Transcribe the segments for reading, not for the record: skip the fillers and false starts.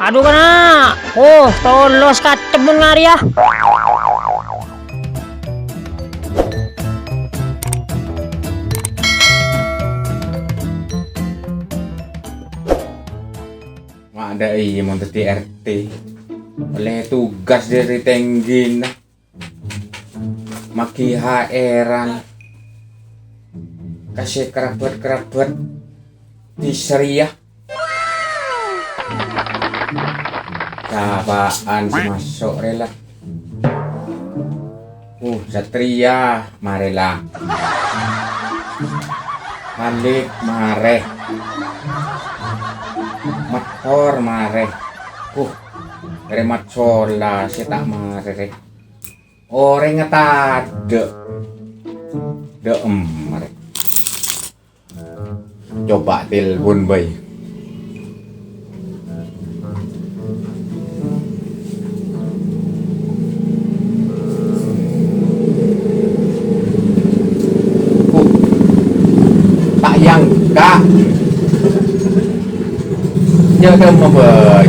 Aduh kena. Oh, tolos kacemun ngari ya. Ada iya mau jadi RT oleh tugas dari Tenggin maki HR-an kasih kerabat di Syariah apaan sih masuk rela Satria marela balik mare motor mare dari matsola saya tak mare orang ngetade mare coba telepon bay tak yang kak jaga mabay.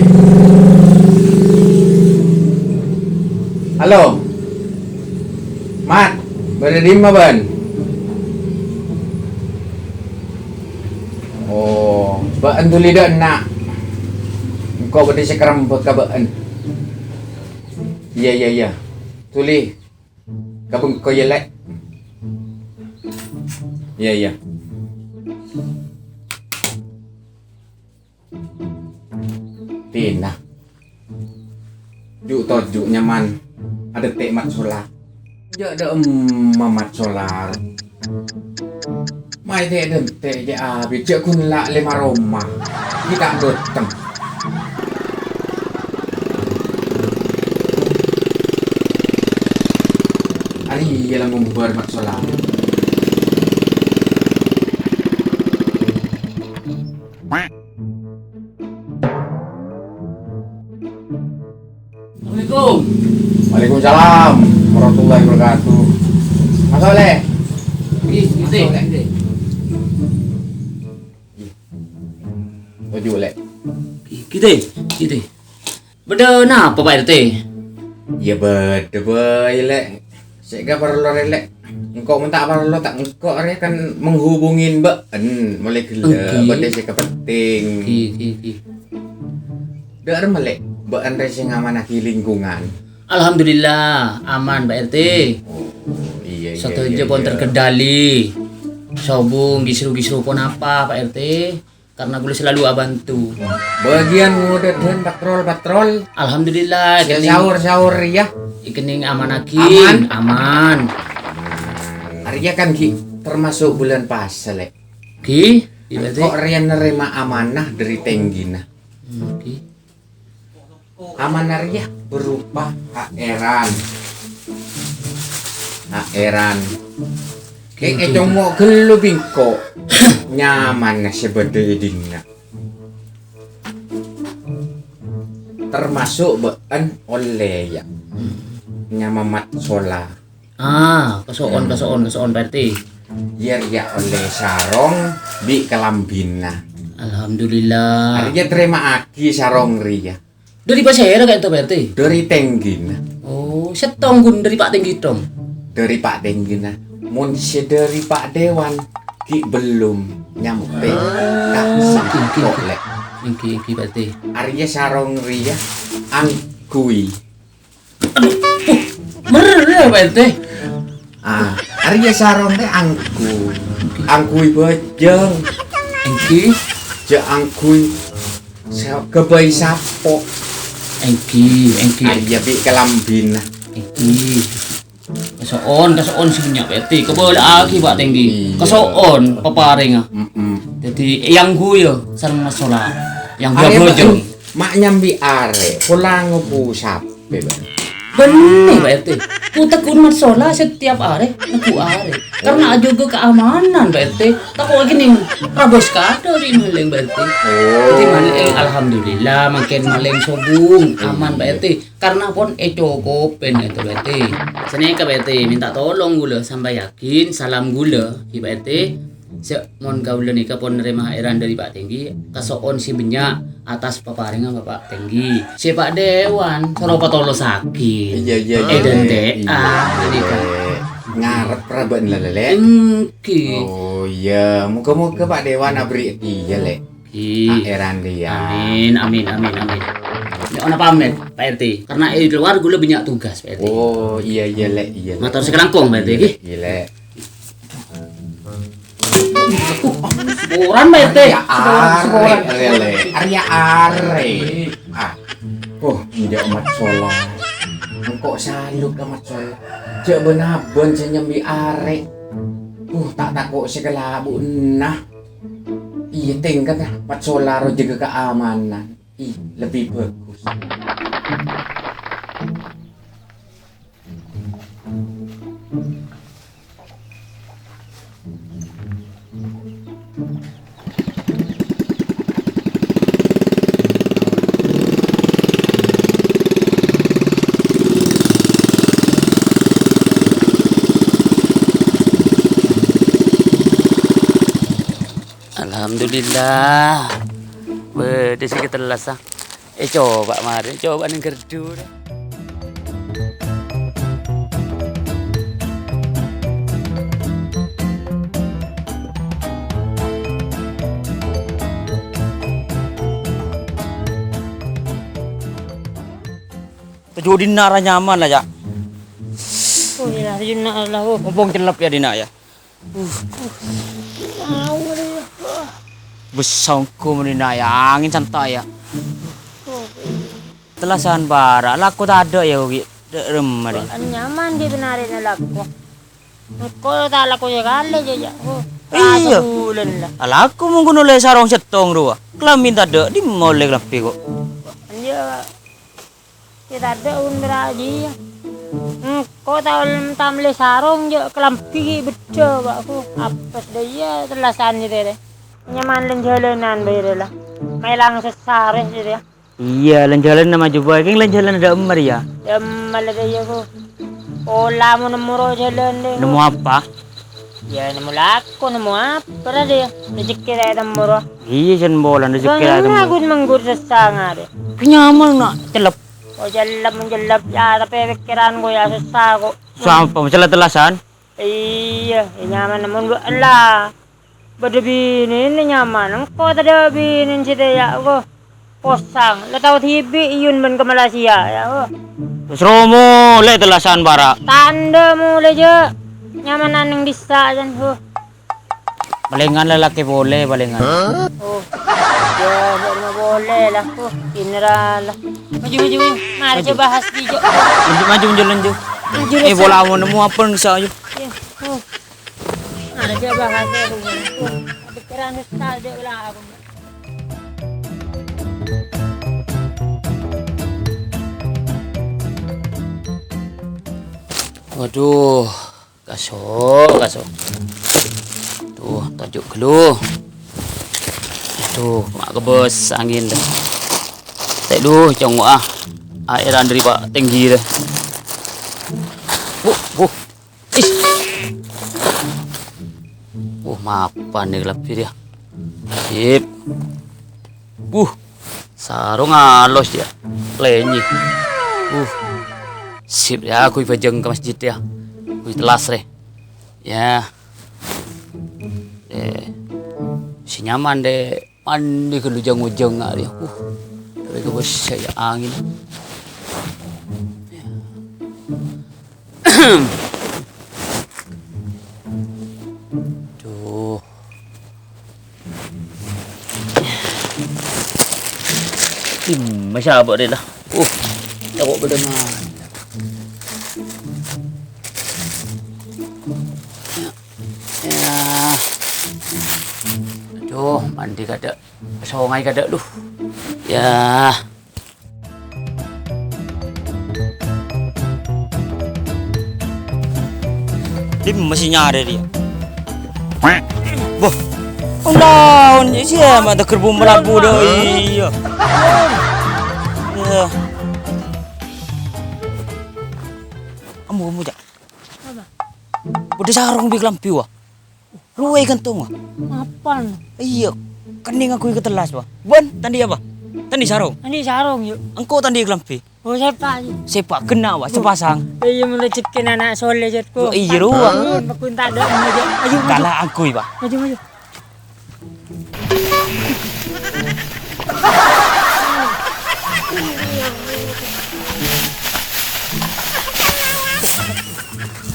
Halo, Mat, berada di mana ban? Oh, baan tu lidah nak. Engkau berada sekarang berkabaan. Iya. Tuli, kabung kau yelek. Iya. Tina juk tojuk nyaman ada mat solar ya ada mat solar mai te ja abi cek kun la lima Roma kita datang ali yang membuat mat solar Waalaikumsalam warahmatullahi wabarakatuh. Mas Oleh. Gitu. Tuju lek. Gitu. Beda napa Pak RT? Ya beda bae lek. Sik ga perlu lek. Engkau minta perlu tak engkau re kan menghubungin Mbak mulai gila beda sik penting. Dar melek Mbak Andre sing amanah lingkungan. Alhamdulillah aman Pak RT. Iya. Setuju pun terkendali. Sobung gisru-gisru pun apa Pak RT? Karena gue selalu bantu. Bagian muda dan patrol. Alhamdulillah. Sahur ya. Ikening aman akin. Aman. Arya kan Ki termasuk bulan puasa lek. Ki, kok Rian nerima amanah dari Tenggina. Ki. Amanah Arya berupa HR-an. Kayak congok gelu bingko nyaman na sebede dina. Termasuk bean oleh ya nyamamat solar. Kesoon berarti. Ya oleh sarong di kelambina. Alhamdulillah. Arya terima aki sarong ria. Dari Pasera kayak itu berarti? Dari Tenggina. Oh, setong gun dari Pak Tenggi dong. Dari Pak Tenggina. Mun dari Pak Dewan ki belum nyampe. Tak sakit lek. Iki berarti. Arya sarong ria angkui. Merah berarti. Arya sarong teh angkui bejeng. Engki Je angkui kebai sapo. Engki. Arya bi kelambina. Engki. Kasoon sebenyak berarti. Kebola lagi Pak Tenggi. Kasoon paparing Jadi yang gue sareng masalah. Yang gue bojong. Mak nyambi are pulang ngebu sape. Bener berarti. Putakun masalah setiap hari aku are. Karena juga keamanan berarti. Tak kok gini rabos kado di maling berarti. Jadi maling alhamdulillah makin maling sobung aman berarti. Karena pun cukup itu berarti. Sini ke berarti minta tolong gula sampai yakin salam gula berarti. mon kaulen ika pon nerima eran dari Pak Tenggi kasoon si benyak atas paparingan Bapak Tenggi si Pak Dewan soro patolo sakit Iya. dan jadi kan Ngarep praban lah lek. engki Oh iya, muka-muka Pak Dewan abri iya lek. Eran dia. amin. Ini ona pamit Pak RT karena di luar gue banyak tugas Pak RT. Oh iya lek. Motor sekelangkung Pak RT iki. Iya lek. Orang Pak RT. Arya are. Oh, tidak amat sholat. Engkau saluk amat sholat. Cek benabon senyembi are. Tak takut sekelabu nah. Iya tingkat lah. Mat sholat jaga keamanan. Lebih bagus. Alhamdulillah. Bede sih kita lelas ah. Coba mari, coba ning gerdu. Tujuh dina ra nyaman lah ya. Oh iya, yun na Allah. Mumpung celep ya dina ya. Besongku menina ya angin santai ya. Telasan bara laku tak ada ya ugi remari. Nyaman di benarin na lako. Ko tala ko kali aja. Iya. Bulan lah. Alaku mungkin oleh sarong setong dua. Kelamin tak ada di molek lebih kok. Anja kita ada undra aja. Ko tahu tamle sarong je kelampi bedo bakku. Apes dia telasan je deh. Nyaman lang jalanan bayar lah. May lang sesare je dia. Iya, jalan nama coba, keng jalan ada emar ya. Malah dia ko. Ola mo nemu jalan deh. Nemu apa? Ya nemu laku nemu apa dia. Rezeki dia nemu roh. Iya, jen bola rezeki Bang ada. aku menggur sesang ada. Kenyaman nak celep. Oh menjelap ya tapi pikiran gue ya susah kok. Sampai masalah telasan. Iya, nyaman namun lah. Berdebinin nyaman. Kau tadi binin sih ya kok. Posang, lo tahu TV iyun ben ke Malaysia ya kok. Terus romo le telasan bara. Tanda mulai je. Nyamanan yang disa jan Palingan lelaki boleh palingan. Oh. Ya, boleh lah kok. Inra lah. Maju. Mari coba bahas di je. Maju. Bola mau nemu apa bisa aja. Ya. Oh. Ada coba bahas aku. Pikiran susah dia bilang aku. Waduh, kasok. Tuh, tajuk dulu. Tuh, mak kebos angin dah. Tak dulu, congok airan dari Pak Tenggi dah. Is. Mapan nih lebih dia. Sip. Sarung halus dia. Lenyi. Sip ya, aku pajeng ke masjid ya. Aku telas re. Ya. Si nyaman deh. Mandi ke lujang-ujang dia. Tapi ke bos saya angin. Tuh. Masya Allah deh lah. Tawak berdengar. Aduh, mandi kada. Songai kada lu. Ya. Dia masih nyari dia. Boh. Undang, siapa ada kerbau melabu dah. Iya. Ya. Kamu jak. Apa? Udah sarung big lampi wah. Ruway kantong. Apaan? Iya. Kening aku ke telas, Pak. Bon, tandi apa? Tandi sarung. Ini sarung yuk. Engkau tandi kelampi. Oh sepak yuk. Sepak kena, Pak, sepasang. Iya melecetkan anak soleh jatku. Oh, iya, ruang. Aku tak ada aja. Ayo maju. Kalah aku, Pak. Maju maju.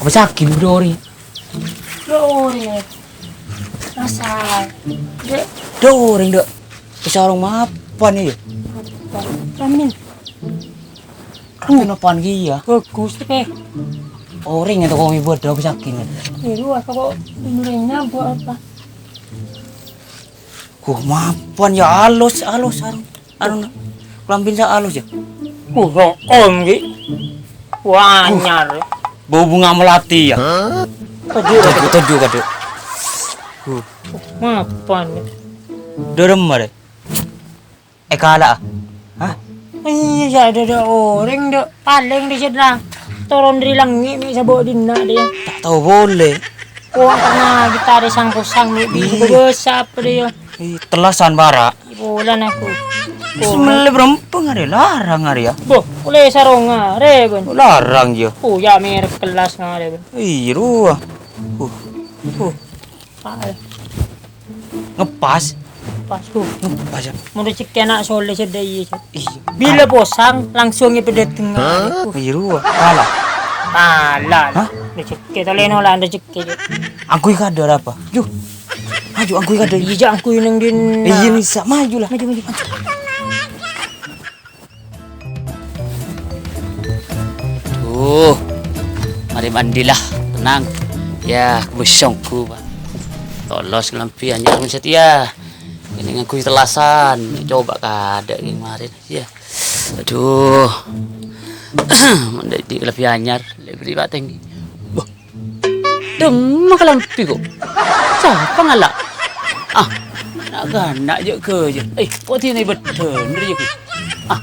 Apa sakit bro ni? Dore. Masa. Dek. Doring, Dek. Sarung mapan ya. Ramin. Kenapa ya? Bagus teh. Orang itu kau buat dah sakit. Lu aku kok dengernya buat apa? Mapan ya halus sarung. Anu kelambin sa halus ya. Om ki. Wanyar. Bau bunga melati ya. Tujuh kado. Mapan. Dorem mare. Kala. Hah? Iya ada orang dek paling di sana. Turun dari langit ni sabuk dina dia. Tak tahu boleh. Oh karena kita ada sangkusang ni besar apa dia. Telasan bara. Bulan aku. Semele berempeng ada larang ada ya. Boh, boleh sarung ngare ben. Larang je. Oh ya merek kelas ngare ben. Ih, ruah. Ngepas. Pas tu. Ngepas ya. Mau cek anak soleh sedai. Ih, Bila posang langsung ipe tengah. ih ruah. Kalah. Alah. Hah? Cek kita leno lah anda cek. Angkui kada apa? Ju. Maju angkui kada. Iya aku yang din. Iya nih, maju lah. Maju. Mari mandilah, tenang. Ya, besongku, Pak. Tolos ngelampi hanya setia. Ini ngaku telasan. Coba kada kemarin. Ya. Aduh. Mendai lebih anyar, lebih Pak tinggi. Wah. Demam kelampi kok. Siapa ngalak? Ah, nak je ke je. Kok ini betul je ke? Ah.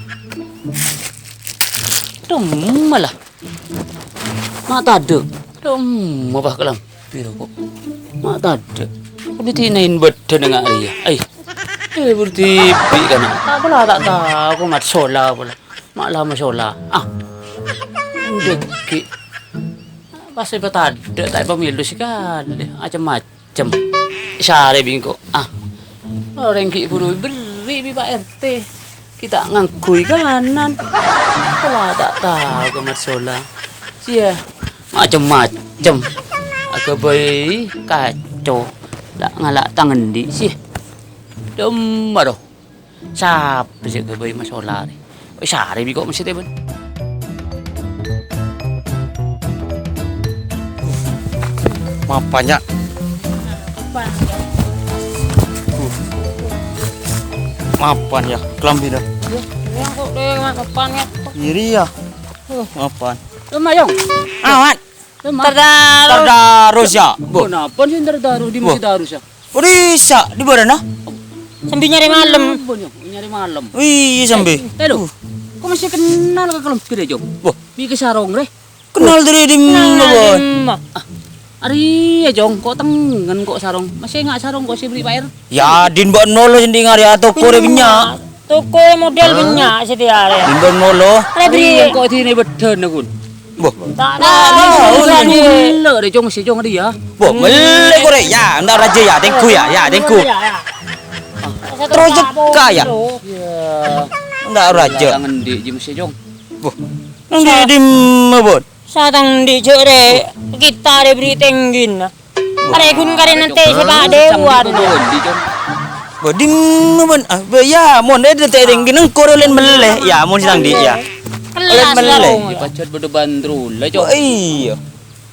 Demam malah. Mak tak ada. Apa kelampi kok? Mak tak ada. Kok ditinain betul dengan dia. Berarti kan. Tak pula tak tahu mat sola pula. Mak lama sola. Deki. Pasti tak ada, tak pemilu sekali. Macam-macam. Syare bingko. Orang ki buru beri bi Pak RT. Kita ngangkui kanan. Pula tak tahu ke mat sola. Sia. Macam-macam. Aku bayi kacau. Tak ngalak tangan di sih. Demam doh. Siapa sih ke bayi masalah ni? Syare bi kok mesti teben. Mapannya. Mapan ya, kelambi dah. Yang kok deh mapan ya. Iri ya. Mapan. Lumayong. Awan. Terdarus ya. Kenapa sih terdarus di masjid darus ya? Urisa di mana? Sambil nyari malam. Nyari malam. Wih, sampai. Halo. Kok masih kenal ke kelam kira jom? Bi ke sarong re. Kenal dari di mana? Ari ya jong, kok tengen kok sarong. Masih enggak sarong kok sih beli Pak Ya, din mbok nolo sing ngari atau kore minyak. Toko model minyak setia re. Din mbok nolo. Lebih kok ini beden aku. Boh. tak ada ni. Lo re jong masih jong dia. Boh, mele kore ya, ndak raja ya, dengku ya, dengku. Terus kaya. Ya. Ndak raja. Tangan di masih jong. Boh. Nang di mabot. Satang di cere kita ada beri tenggin. Are kun kare nanti sebab dewan. Di jong. Boh, di mabot. Ya, mon de tering gineng kore len mele. Ya, mon sidang di ya. Kelas sarung. Pacar bodo bandrul lah jong. Iya.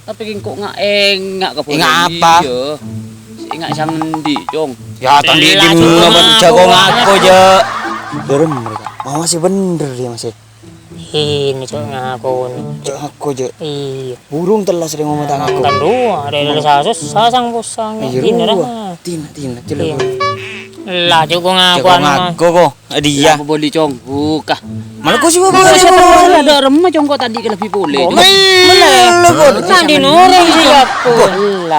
Tapi kok enggak enggak ke Ngapa? Enggak sang di jong. Ya, tadi di mabot jago ngaku je. Dorem mereka. Mama masih bener dia masih. Ini cok ngaku ni. Jago je. Iya. Burung telas dia ngomong tang aku. Kan dua ada sasus sasang pusang. Iya, Ini ruah. dah. Tina, jelek. Lah cukup ngaku Cok ngaku kok dia. Apa boleh cong? Buka. Malah kau sih Ada remah cong kok tadi ke lebih boleh. Sandi nureng sih aku.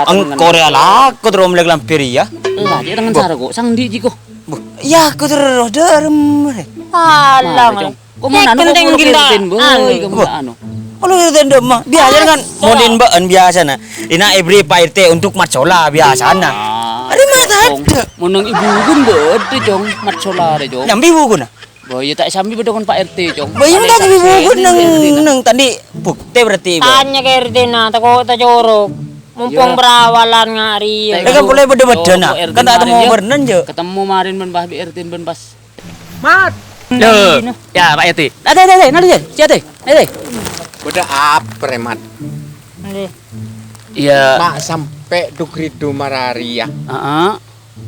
Ang Korea lah, kau terus melek lampir ya. Lah dia tangan sara kok sang di jiko. Ya, kau terus derem. Alang. Kok mau nanu kok mau kertin boy, kamu anu. Kalau kertin mah biasa kan modin baan biasa na. Ina every Pak RT untuk matsola biasa na. Ada mata ada. Menang ibu gun bede cong, mat solar cong. Nyambi buku na. Boy tak sambil bedokon Pak RT cong. Bayang tak tapi buku nang tadi bukti berarti. Tanya ke Erdena, tako ta jorok. Mumpung berawalan ngari. Kan boleh beda-beda na. Kan tak ada mau berenang je. Ketemu marin ben bah RT ben pas. Mat. Loh, ya Pak RT. Ada, nanti je. Siate. Ada. Udah apa Mat? Iya. Mak sampai dukridu mararia. Heeh.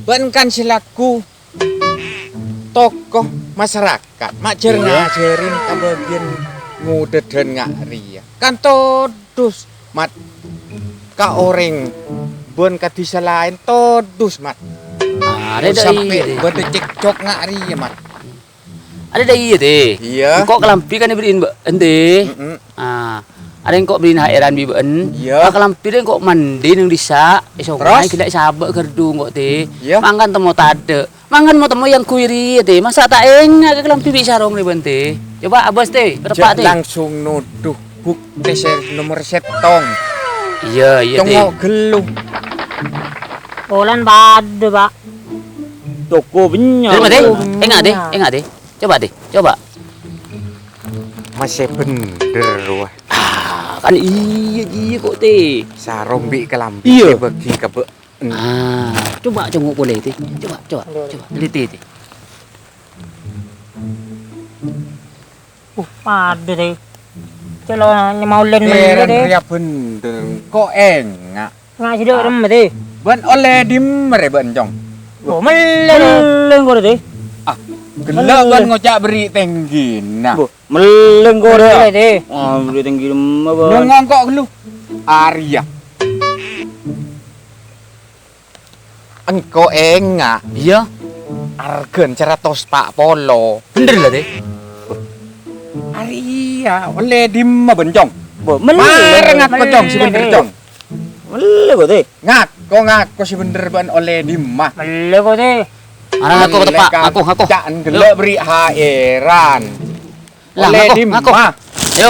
Ben kan selaku tokoh masyarakat. Mak ngajarin ka bagian ngudeden ngaria. Kan todus Mat. Ka orang ben ka disalahin todus Mat. Ada Sampai bede cekcok ngaria Mat. Ada iya deh. Iya. Kok kelampi kan diberiin ente. Ah. Ada yang kok beliin hairan biben. Iya. Kelampi dia kok mandi nang disa. Esok Terus? naik tidak sabak gerdu kok teh. Iya. Mangan temu tade. Mangan mau temu yang kuiri teh. Masa tak enggak ke kelampi bisa rong nih bente. Coba abas teh, berapa teh? Langsung nuduh bukti nomor setong. Iya teh. Tunggu geluh. Polan bade, Pak. Toko benyol. Terima teh. Enggak teh. Coba teh, coba. Masih bener wah. Kan iya kok teh. Sarong bi kelambi Iya. bagi kebe. Ah, coba cengok boleh teh. Coba. Teliti teh. Pade deh. Celo mau len Heran deh. ria bener. Kok enggak? Nggak sih deh rem deh. Ben oleh dimere ben jong. Oh meleng kok deh. Gelak ben ngocak beri tenggina. Meleng Meleng deh. Ah, beli tinggi mah Nongong kok geluh. Arya. Engko enggak. Iya, Argen ceratos Pak Polo. bener lah teh. Arya oleh dimma ben jong. Meleng. Mareng aku jong si bener jong. Meleng kok teh. Ngaku si bener ben oleh dimma. Meleng kok deh. Arang aku tepak, aku. Jangan gelak beri hairan. Lah, Oleh ngaku. dimma. Ayo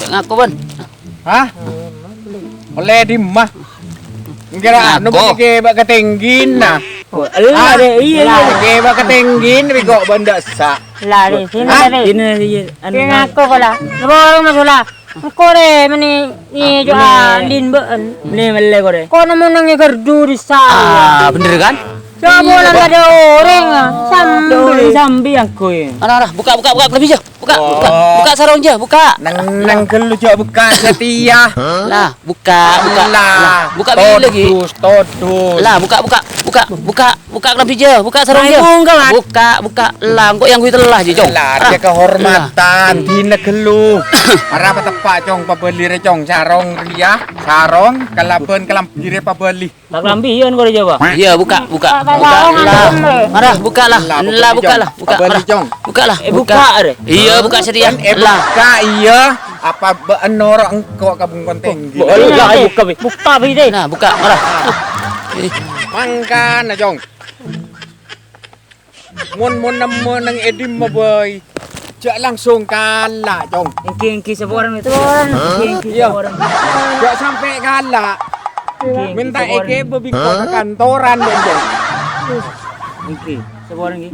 ngaku ben. Hah? Oleh dimma. Kira anu Ngaku. ke bak ketenggin nah. Lah deh, Lah, Ke bak ketenggin tapi kok benda sak. lah deh. Sini Hah? deh. Ini Dia ngaku pala. Nabawal masalah. Ko deh meni ni jo andin beun. meleng kok deh. Ko namun nang gerdu di saya. Ah, bener kan? Coba lang ada orang sambil yang koin. Arah, buka lebih jauh. Buka sarung je, buka. Nang gelu jok buka setia. Lah, buka. Lah, Buka bilik lagi. Todus. Lah, buka lebih je, buka sarung je. Buka. Lah, kok yang gue telah je, Jong. Lah, dia kehormatan dina gelu. Ara apa tepak cong pabeli re cong sarong ria, sarong kalaben kalampire pabeli. Lambian kok Jawa. Iya, buka. sarong Lah. andem. Marah, bukalah. Lah, bukalah. Pabeli cong. Bukalah. Iya, buka sedia. Lah. Buka iya apa beenor engko kabung konteng. Buka bi deh. Nah, buka, marah. Mangkan na jong. Mun nemu nang edim mo boy. Jak langsung kalah jong. Engki seorang itu. Iya. Jak sampai kalah. Minta eke bebiko ke kantoran dong jong. Engki seorang ini.